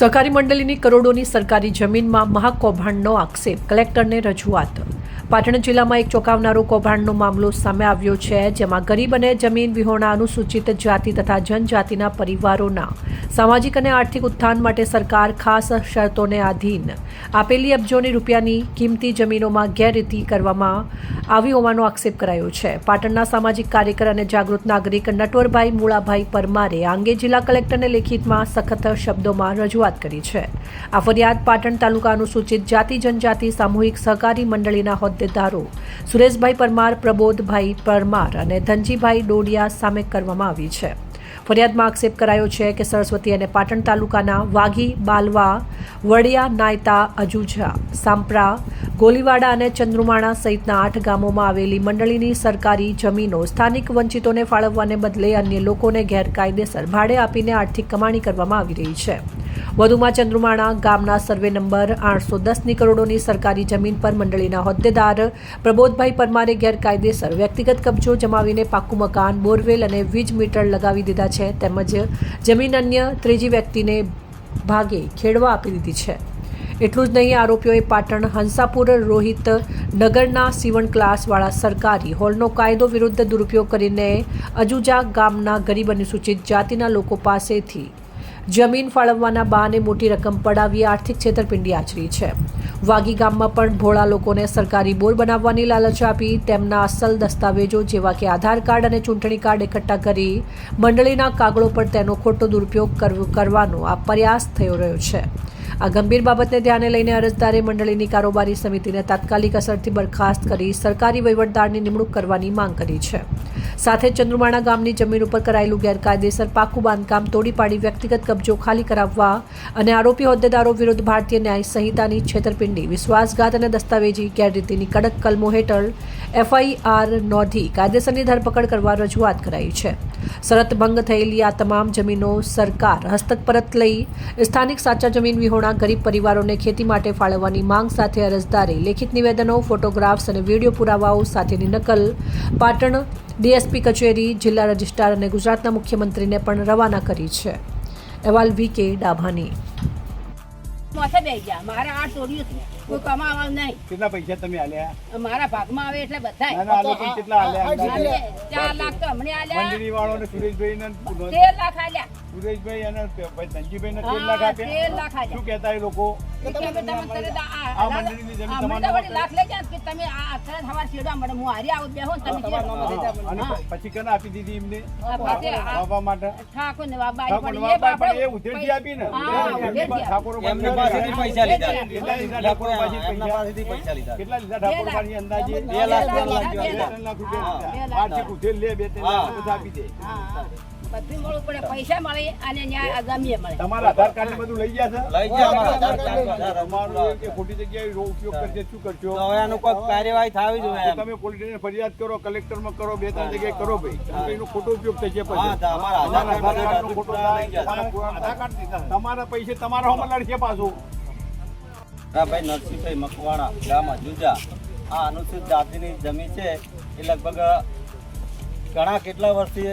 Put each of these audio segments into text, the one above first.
સહકારી મંડળીની કરોડોની સરકારી જમીનમાં મહાકૌભાંડનો આક્ષેપ, કલેક્ટરને રજૂઆત। પાટણ જિલ્લામાં એક ચોંકાવનારો કૌભાંડનો મામલો સામે આવ્યો છે, જેમાં ગરીબ અને જમીન વિહોણા અનુસૂચિત જાતિ તથા જનજાતિના પરિવારોના સામાજિક અને આર્થિક ઉત્થાન માટે સરકાર ખાસ શરતોને આધીન આપેલી અબજોની રૂપિયાની કિંમતી જમીનોમાં ગેરરીતિ કરવામાં આવી હોવાનો આક્ષેપ કરાયો છે। પાટણના સામાજિક કાર્યકર અને જાગૃત નાગરિક નટવરભાઈ મૂળાભાઈ પરમારે આ અંગે જિલ્લા કલેક્ટરને લેખિતમાં સખત શબ્દોમાં રજૂઆત કરી છે। આ ફરિયાદ પાટણ તાલુકા અનુસૂચિત જાતિ જનજાતિ સામૂહિક સહકારી મંડળીના હોદ્દેદારો સુરેશભાઈ પરમાર, પ્રબોધભાઈ પરમાર અને ધનજીભાઈ ડોડિયા સામે કરવામાં આવી છે। ફરિયાદમાં આક્ષેપ કરાયો છે કે સરસ્વતી અને પાટણ તાલુકાના વાઘી, બાલવા, વડિયા, નાયતા, અજુજા, સાંપરા, ગોલીવાડા અને ચંદ્રુમાણા સહિતના 8 ગામોમાં આવેલી મંડળીની સરકારી જમીનો સ્થાનિક વંચિતોને ફાળવવાને બદલે અન્ય લોકોને ગેરકાયદેસર ભાડે આપીને આર્થિક કમાણી કરવામાં આવી રહી છે। વધુમાં ચંદ્રુમાણા ગામના સર્વે નંબર 810ની કરોડોની સરકારી જમીન પર મંડળીના હોદ્દેદાર પ્રબોધભાઈ પરમારે ગેરકાયદેસર વ્યક્તિગત કબજો જમાવીને પાક્કું મકાન, બોરવેલ અને વીજ મીટર લગાવી દીધા છે, તેમજ જમીન અન્ય ત્રીજી વ્યક્તિને ભાગે ખેડવા આપી દીધી છે। એટલું જ નહીં, આરોપીઓએ પાટણ હંસાપુર રોહિત નગરના સીવણ ક્લાસવાળા સરકારી હોલનો કાયદો વિરુદ્ધ દુરુપયોગ કરીને અજુજા ગામના ગરીબ અનુસૂચિત જાતિના લોકો પાસેથી જમીન ફાળવવાના બહાને મોટી રકમ પડાવી આર્થિક છેતરપિંડી આચરી છે। વાગી ગામમાં પણ ભોળા લોકોને સરકારી બોર બનાવવાની લાલચ આપી તેમના અસલ દસ્તાવેજો જેવા કે આધાર કાર્ડ અને ચૂંટણી કાર્ડ એકઠા કરી મંડળીના કાગળો પર તેનો ખોટો દુરુપયોગ કરવાનો આ પ્રયાસ થયો રહ્યો છે। આ ગંભીર બાબતને ધ્યાને લઈને અરજદારે મંડળીની કારોબારી સમિતિને તાત્કાલિક અસરથી બરખાસ્ત કરી સરકારી વહીવટદારની નિમણૂક કરવાની માંગ કરી છે। સાથે ચંદ્રુમાણા ગામની જમીન ઉપર કરાયેલું ગેરકાયદેસર પાકું બાંધકામ તોડી પાડી વ્યક્તિગત કબજો ખાલી કરાવવા અને આરોપી હોદ્દેદારો વિરુદ્ધ ભારતીય ન્યાય સંહિતાની છેતરપિંડી, વિશ્વાસઘાત અને દસ્તાવેજી ગેરરીતિની કડક કલમો હેઠળ FIR નોંધી કાયદેસરની ધરપકડ કરવા રજૂઆત કરાઈ છે। શરત ભંગ થયેલી આ તમામ જમીનો સરકાર હસ્તક પરત લઈ સ્થાનિક સાચા જમીન વિહોણા ગરીબ પરિવારોને ખેતી માટે ફાળવવાની માંગ સાથે અરજદારે લેખિત નિવેદનો, ફોટોગ્રાફ્સ અને વિડીયો પુરાવાઓ સાથેની નકલ પાટણ DSP કચેરી, જિલ્લા રજિસ્ટ્રાર અને ગુજરાતના મુખ્યમંત્રીને પણ રવાના કરી છે। અહેવાલ VK ડાભાની। મારા 8 તોડ્યું કોઈ કમાવાનું નહીં। કેટલા પૈસા તમે આલ્યા? મારા ભાગમાં આવે એટલે બધાય ના આલો પણ કેટલા આલ્યા? 4 લાખ તો હમણે આલ્યા। મંડળી વાળોને સુરેશભાઈ ને 13 લાખ આલ્યા। સુરેશભાઈ અને ધનજીભાઈ ને 13 લાખ આપ્યા। 13 લાખ આલ્યા। શું કહેતા એ લોકો? આ મંડળીની જમીન તમારે લાખ લઈ જાય કે તમે આ અત્યારે સવાર છેડા મળે હું હારી આવું બેહો ને તમે અને પછી કેને આપી દીધી એમને બાબા માટે? ઠાકોર ને બાબા એ ઉધેરથી આપી ને ઠાકોરો એમની પાસેથી પૈસા લીધા। કેટલા લીધા ઠાકોર પાસેથી પૈસા લીધા? કેટલા લીધા ઠાકોર પાસેથી? અંદાજે 2 લાખ 3 લાખ 3 લાખ રૂપિયા આર્થિક ઉધેર લે 2-3 લાખ બધા આપી દે। બધું મળવું પડે, પૈસા મળે અને ન્યાય આગામી મળે। તમારા આધાર કાર્ડ ને બધું લઈ ગયા છે? લઈ ગયા અમારા આધાર કાર્ડ। તમારું કે ખોટી જગ્યાએ ઉપયોગ કરશે શું કરશો? તો હવે આનું કોઈ કાર્યવાહી થવી જોઈએ। તમે પોલીસ સ્ટેશન ફરિયાદ કરો, કલેક્ટરમાં કરો, 2-3 જગ્યાએ કરો ભાઈ, એનો ખોટો ઉપયોગ થશે પછી હા, અમારા આધાર કાર્ડનો ખોટો તમારા પૈસે તમારા હોમ લડશે પાછું। ભાઈ નરસિંહભાઈ મકવાણા, ગામ અજુજા, આ અનુસૂચિત જાતિની જમીન છે એ લગભગ ઘણા કેટલા વર્ષથી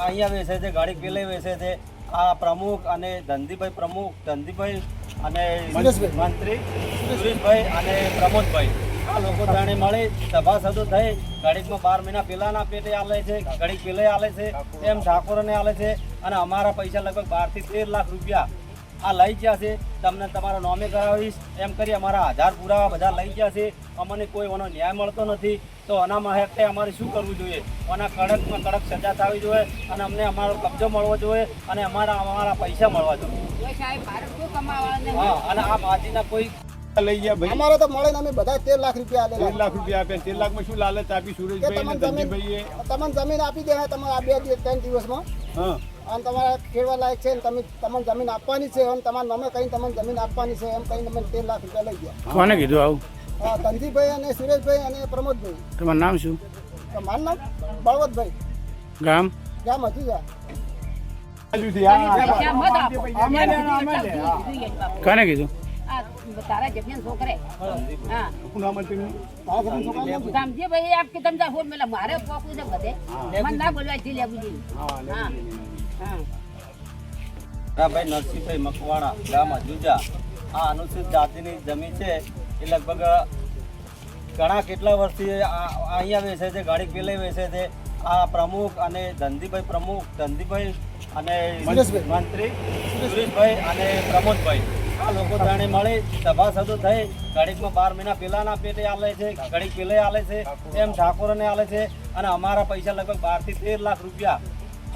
અહીંયા વેચે છે, ઘણી પેલે વેચે છે। આ પ્રમુખ અને ધનજીભાઈ અને મંત્રી સુરેશભાઈ અને પ્રમોદભાઈ આ લોકો જાણે મળી સભાસદો થઈ ઘડીકમાં 12 મહિના પેલાના પેટે આલે છે, ઘડીક પેલે આલે છે, એમ ઠાકોરને આલે છે અને અમારા પૈસા લગભગ 12 થી 13 લાખ રૂપિયા આ લઈ ગયા છે। તમને તમારા નામે કરાવીશ એમ કરી અમારા આધાર પુરાવા બધા લઈ ગયા છે। અમને કોઈ એનો ન્યાય મળતો નથી, તો આના માટે અમારે શું કરવું જોઈએ? આના કડકમાં કડક સજા થવી જોઈએ અને અમને અમારો કબજો મળવો જોઈએ અને અમારા પૈસા મળવા જોઈએ। હા, અને આ બાજીના કોઈ લઈ ગયા ભાઈ? અમારે તો મળે ને અમે બધા 13 લાખ રૂપિયા આલેલા। 13 લાખ રૂપિયા આપ્યા। 13 લાખમાં શું લાલચ આપી સુરેશભાઈ અને ધનજીભાઈએ? તમને જમીન આપી દે તમે આ 2-3 દિવસમાં, હા, અને તમારા ખેડવા લાયક છે ને તમને જમીન આપવાની છે અને તમારા નામે કઈ તમને જમીન આપવાની છે એમ કઈ તમે 13 લાખ રૂપિયા લઈ ગયા। કોને કીધું આવું? ધનજીભાઈ અને સુરેશભાઈ અને પ્રમોદભાઈ। તમારું નામ શું? મારું નામ બળવંતભાઈ, ગામ અજુજા। કોને કીધું? તારા જમીન છોકરે હા સમજે ભાઈ આપ કે તમને ફોન મેલા મારે પોકું છે બધે મને ના બોલવા થી લેવું જોઈએ। હા હા ભાઈ નરસિંહભાઈ મકવાણા ગામ અજુજા આ અનુસૂચિત જાતિની જમીન છે એ લગભગ ઘણા કેટલા વર્ષથી અહીંયા વેચે છે, ઘણી પેલે વેચે છે. આ પ્રમુખ અને ધનજીભાઈ અને મંત્રી સુરેશભાઈ અને પ્રમોદભાઈ આ લોકો ત્રણે મળી સભાસદો થઈ ઘડીકમાં 12 મહિના પેલાના પેટે આલે છે, ઘડીક પેલે આલે છે, એમ ઠાકોરોને આલે છે. અને અમારા પૈસા લગભગ 12 થી 13 લાખ રૂપિયા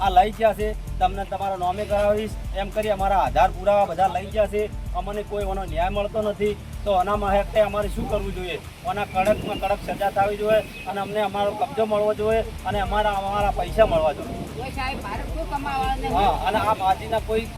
આ લઈ ગયા છે. તમને તમારા નામે કરાવીશ એમ કરી અમારા આધાર પુરાવા બધા લઈ ગયા છે. અમને કોઈ એનો ન્યાય મળતો નથી. તો આના માટે અમારે શું કરવું જોઈએ? આના કડકમાં કડક સજા થવી જોઈએ અને અમને અમારો કબજો મળવો જોઈએ અને અમારા પૈસા મળવા જોઈએ. કોઈ સાહેબ ભારત શું કમાવાના હા, અને આ પાર્ટીના કોઈ